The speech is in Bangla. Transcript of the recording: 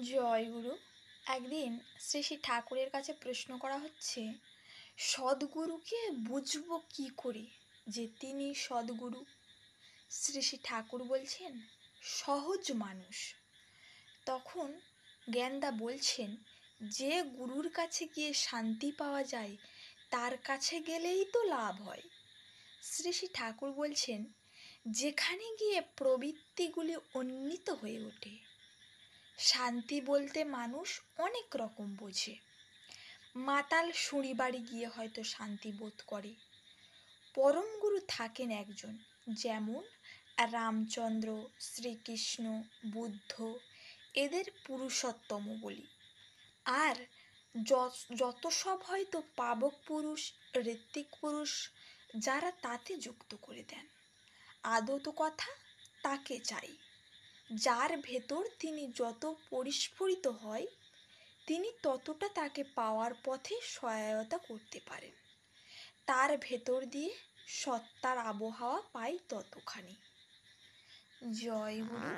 জয়গুরু। একদিন শ্রী শ্রী ঠাকুরের কাছে প্রশ্ন করা হচ্ছে, সদ্গুরুকে বুঝবো কি করে যে তিনি সদ্গুরু? শ্রী শ্রী ঠাকুর বলছেন, সহজ মানুষ। তখন জ্ঞানদা বলছেন, যে গুরুর কাছে গিয়ে শান্তি পাওয়া যায় তার কাছে গেলেই তো লাভ হয়। শ্রী শ্রী ঠাকুর বলছেন, যেখানে গিয়ে প্রবৃত্তিগুলি উন্নীত হয়ে ওঠে। শান্তি বলতে মানুষ অনেক রকম বোঝে। মাতাল শুঁড়ি বাড়ি গিয়ে হয়তো শান্তি বোধ করে। পরম গুরু থাকেন একজন, যেমন রামচন্দ্র, শ্রীকৃষ্ণ, বুদ্ধ, এদের পুরুষোত্তম বলি। আর যত সব হয়তো পাবক পুরুষ, ঋত্বিক পুরুষ, যারা তাতে যুক্ত করে দেন। আদত কথা তাকে চাই, যার ভেতর তিনি যত পরিস্ফুরিত হয় তিনি ততটা তাকে পাওয়ার পথে সহায়তা করতে পারেন। তার ভেতর দিয়ে সত্তার আবহাওয়া পাই ততখানি। জয় গুরু।